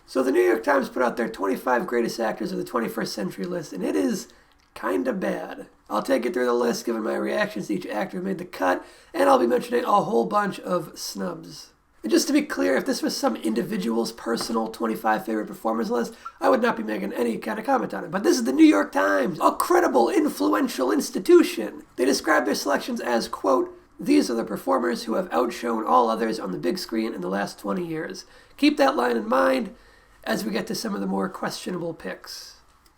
So the New York Times put out their 25 greatest actors of the 21st century list, and it is kinda bad. I'll take you through the list, giving my reactions to each actor who made the cut, and I'll be mentioning a whole bunch of snubs. And just to be clear, if this was some individual's personal 25 favorite performers list, I would not be making any kind of comment on it. But this is the New York Times, a credible, influential institution. They describe their selections as, quote, "These are the performers who have outshone all others on the big screen in the last 20 years. Keep that line in mind as we get to some of the more questionable picks."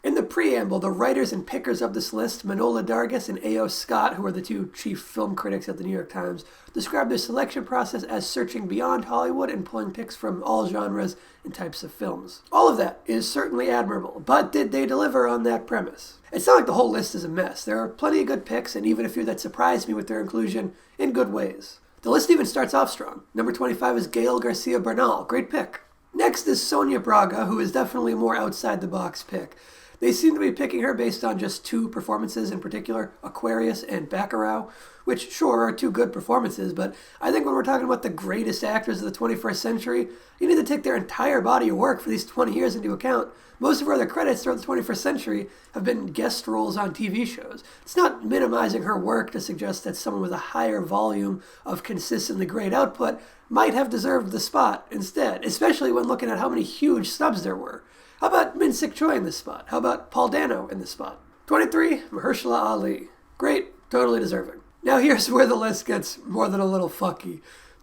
In the preamble, the writers and pickers of this list, Manohla Dargis and A.O. Scott, who are the two chief film critics at the New York Times, describe their selection process as searching beyond Hollywood and pulling picks from all genres and types of films. All of that is certainly admirable, but did they deliver on that premise? It's not like the whole list is a mess. There are plenty of good picks, and even a few that surprised me with their inclusion in good ways. The list even starts off strong. Number 25 is Gael Garcia Bernal. Great pick. Next is Sonia Braga, who is definitely a more outside-the-box pick. They seem to be picking her based on just two performances in particular, Aquarius and Bacurau, which sure are two good performances, but I think when we're talking about the greatest actors of the 21st century, you need to take their entire body of work for these 20 years into account. Most of her other credits throughout the 21st century have been guest roles on TV shows. It's not minimizing her work to suggest that someone with a higher volume of consistently great output might have deserved the spot instead, especially when looking at how many huge snubs there were. How about Min Sik Choi in this spot? How about Paul Dano in this spot? 23, Mahershala Ali. Great, totally deserving. Now here's where the list gets more than a little fucky.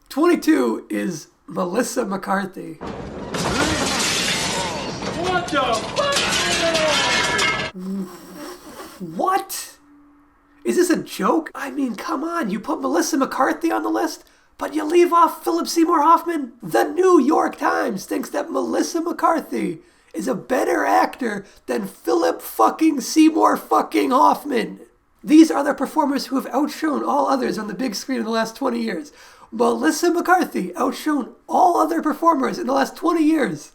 22 is Melissa McCarthy. What the fuck? What? Is this a joke? I mean, come on, you put Melissa McCarthy on the list, but you leave off Philip Seymour Hoffman? The New York Times thinks that Melissa McCarthy is a better actor than Philip fucking Seymour fucking Hoffman. These are the performers who have outshone all others on the big screen in the last 20 years. Melissa McCarthy outshone all other performers in the last 20 years.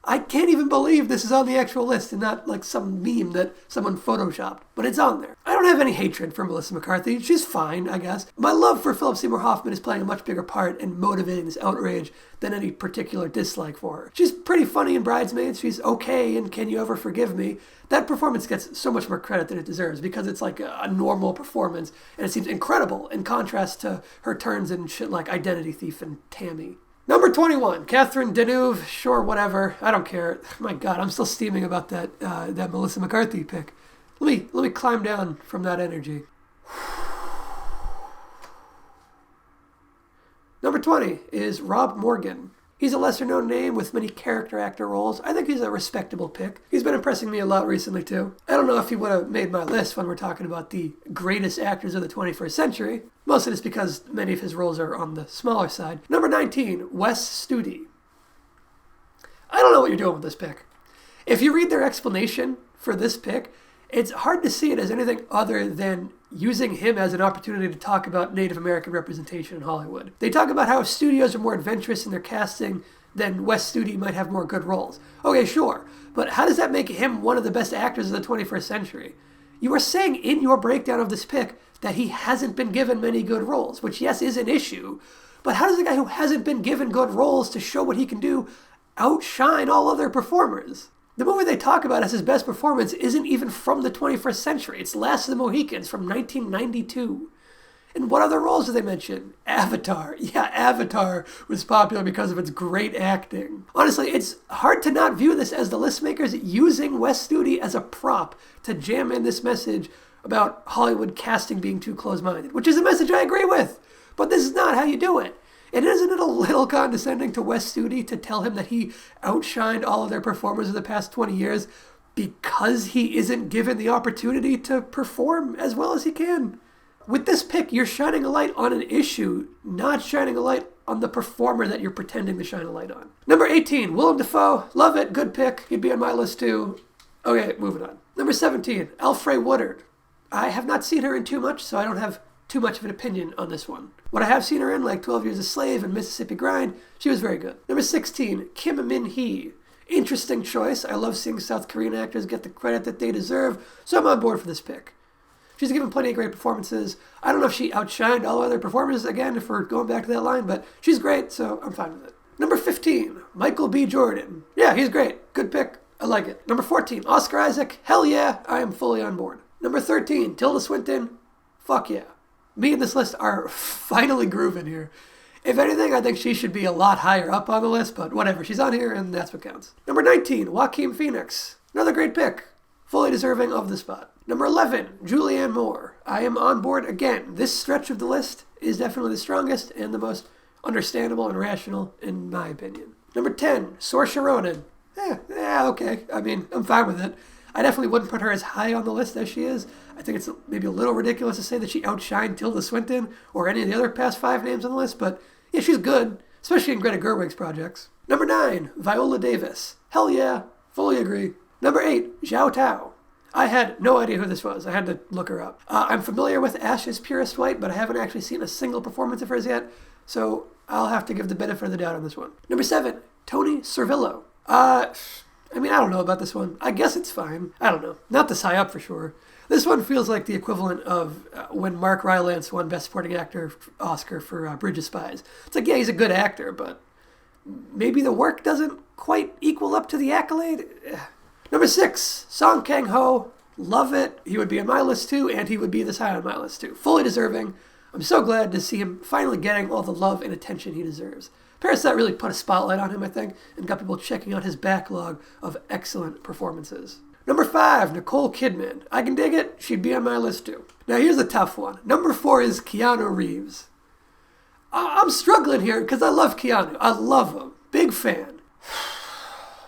I can't even believe this is on the actual list and not like some meme that someone photoshopped, but it's on there. I don't have any hatred for Melissa McCarthy. She's fine, I guess. My love for Philip Seymour Hoffman is playing a much bigger part in motivating this outrage than any particular dislike for her. She's pretty funny in Bridesmaids. She's okay in Can You Ever Forgive Me? That performance gets so much more credit than it deserves because it's like a normal performance and it seems incredible in contrast to her turns in shit like Identity Thief and Tammy. Number 21, Catherine Deneuve. Sure, whatever. I don't care. My God, I'm still steaming about that Melissa McCarthy pick. Let me climb down from that energy. Number 20 is Rob Morgan. He's a lesser-known name with many character actor roles. I think he's a respectable pick. He's been impressing me a lot recently, too. I don't know if he would have made my list when we're talking about the greatest actors of the 21st century. Mostly it's because many of his roles are on the smaller side. Number 19, Wes Studi. I don't know what you're doing with this pick. If you read their explanation for this pick, it's hard to see it as anything other than using him as an opportunity to talk about Native American representation in Hollywood. They talk about how studios are more adventurous in their casting than Wes Studi might have more good roles. Okay, sure, but how does that make him one of the best actors of the 21st century? You are saying in your breakdown of this pick that he hasn't been given many good roles, which yes is an issue, but how does a guy who hasn't been given good roles to show what he can do outshine all other performers? The movie they talk about as his best performance isn't even from the 21st century. It's Last of the Mohicans from 1992. And what other roles do they mention? Avatar. Yeah, Avatar was popular because of its great acting. Honestly, it's hard to not view this as the list makers using Wes Studi as a prop to jam in this message about Hollywood casting being too close-minded, which is a message I agree with. But this is not how you do it. And isn't it a little condescending to Wes Studi to tell him that he outshined all of their performers of the past 20 years because he isn't given the opportunity to perform as well as he can? With this pick, you're shining a light on an issue, not shining a light on the performer that you're pretending to shine a light on. Number 18, Willem Dafoe. Love it. Good pick. He'd be on my list too. Okay, moving on. Number 17, Alfre Woodard. I have not seen her in too much, so I don't have too much of an opinion on this one. What I have seen her in, like 12 Years a Slave and Mississippi Grind, she was very good. Number 16, Kim Min-hee. Interesting choice. I love seeing South Korean actors get the credit that they deserve, so I'm on board for this pick. She's given plenty of great performances. I don't know if she outshined all other performers, again, if we're going back to that line, but she's great, so I'm fine with it. Number 15, Michael B. Jordan. Yeah, he's great. Good pick. I like it. Number 14, Oscar Isaac. Hell yeah, I am fully on board. Number 13, Tilda Swinton. Fuck yeah. Me and this list are finally grooving here. If anything, I think she should be a lot higher up on the list, but whatever. She's on here, and that's what counts. Number 19, Joaquin Phoenix. Another great pick. Fully deserving of the spot. Number 11, Julianne Moore. I am on board again. This stretch of the list is definitely the strongest and the most understandable and rational, in my opinion. Number 10, Saoirse Ronan. Okay. I mean, I'm fine with it. I definitely wouldn't put her as high on the list as she is. I think it's maybe a little ridiculous to say that she outshined Tilda Swinton or any of the other past 5 names on the list, but yeah, she's good, especially in Greta Gerwig's projects. Number 9, Viola Davis. Hell yeah, fully agree. Number 8, Zhao Tao. I had no idea who this was. I had to look her up. I'm familiar with Ash's Purest White, but I haven't actually seen a single performance of hers yet, so I'll have to give the benefit of the doubt on this one. Number 7, Tony Servillo. I don't know about this one. I guess it's fine. I don't know. Not this high up for sure. This one feels like the equivalent of when Mark Rylance won Best Supporting Actor Oscar for Bridge of Spies. It's like, yeah, he's a good actor, but maybe the work doesn't quite equal up to the accolade. Number 6, Song Kang-ho. Love it. He would be on my list too, and he would be this high on my list too. Fully deserving. I'm so glad to see him finally getting all the love and attention he deserves. Parasite really put a spotlight on him, I think, and got people checking out his backlog of excellent performances. Number 5, Nicole Kidman. I can dig it. She'd be on my list too. Now here's a tough one. Number 4 is Keanu Reeves. I'm struggling here because I love Keanu. I love him. Big fan.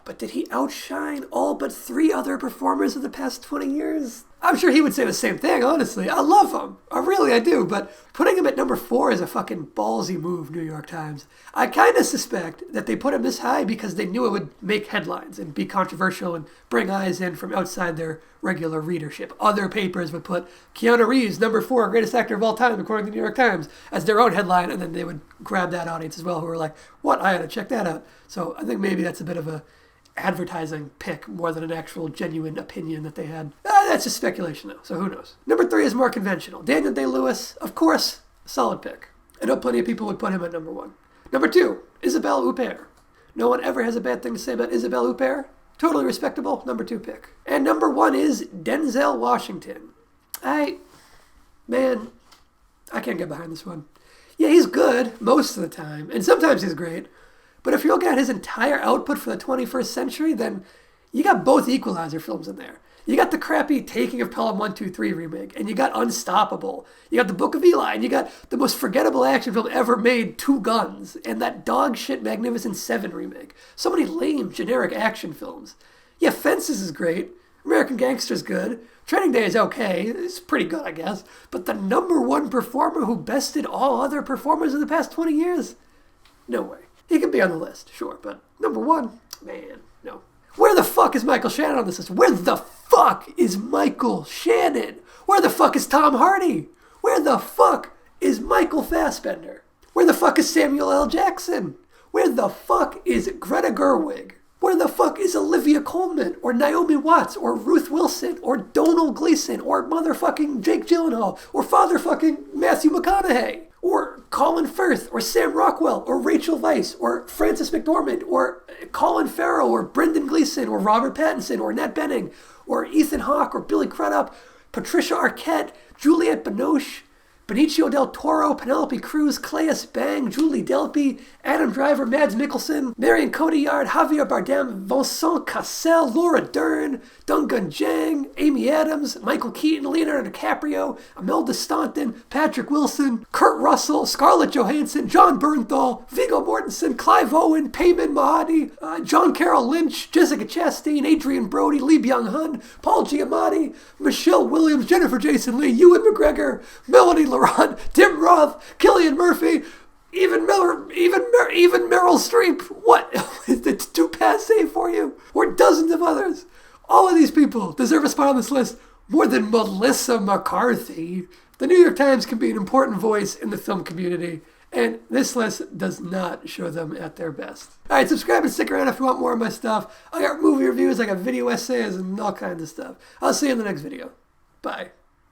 But did he outshine all but 3 other performers of the past 20 years? I'm sure he would say the same thing, honestly. I love him. I do. But putting him at number 4 is a fucking ballsy move, New York Times. I kind of suspect that they put him this high because they knew it would make headlines and be controversial and bring eyes in from outside their regular readership. Other papers would put Keanu Reeves, number 4, greatest actor of all time, according to the New York Times, as their own headline, and then they would grab that audience as well who were like, what? I gotta check that out. So I think maybe that's a bit of a advertising pick more than an actual genuine opinion that they had. That's just speculation though, so who knows. Number 3 is more conventional. Daniel Day-Lewis, of course, solid pick. I know plenty of people would put him at number 1. Number 2, Isabelle Huppert. No one ever has a bad thing to say about Isabelle Huppert. Totally respectable, number 2 pick. And number 1 is Denzel Washington. I can't get behind this one. Yeah, he's good most of the time, and sometimes he's great. But if you're looking at his entire output for the 21st century, then you got both Equalizer films in there. You got the crappy Taking of Pelham 123 remake, and you got Unstoppable. You got The Book of Eli, and you got the most forgettable action film ever made, Two Guns, and that dog shit Magnificent Seven remake. So many lame, generic action films. Yeah, Fences is great. American Gangster's good. Training Day is okay. It's pretty good, I guess. But the number 1 performer who bested all other performers of the past 20 years? No way. He can be on the list, sure, but number 1? Man, no. Where the fuck is Michael Shannon on this list? Where the fuck is Michael Shannon? Where the fuck is Tom Hardy? Where the fuck is Michael Fassbender? Where the fuck is Samuel L. Jackson? Where the fuck is Greta Gerwig? Where the fuck is Olivia Colman, or Naomi Watts, or Ruth Wilson, or Donald Gleason, or motherfucking Jake Gyllenhaal, or father fucking Matthew McConaughey? Or Colin Firth, or Sam Rockwell, or Rachel Weisz, or Frances McDormand, or Colin Farrell, or Brendan Gleeson, or Robert Pattinson, or Annette Bening, or Ethan Hawke, or Billy Crudup, Patricia Arquette, Juliette Binoche, Benicio del Toro, Penelope Cruz, Cleus Bang, Julie Delpy, Adam Driver, Mads Mikkelsen, Marion Cotillard, Javier Bardem, Vincent Cassel, Laura Dern, Duncan Jang, Amy Adams, Michael Keaton, Leonardo DiCaprio, Imelda Staunton, Patrick Wilson, Kurt Russell, Scarlett Johansson, John Bernthal, Viggo Mortensen, Clive Owen, Payman Mahadi, John Carroll Lynch, Jessica Chastain, Adrian Brody, Lee Byung-hun, Paul Giamatti, Michelle Williams, Jennifer Jason Leigh, Ewan McGregor, Melanie Laurent, Tim Roth, Cillian Murphy, even Meryl Streep. What? Is it too passe for you? Or dozens of others. All of these people deserve a spot on this list more than Melissa McCarthy. The New York Times can be an important voice in the film community, and this list does not show them at their best. Alright, subscribe and stick around if you want more of my stuff. I got movie reviews, I got video essays, and all kinds of stuff. I'll see you in the next video. Bye.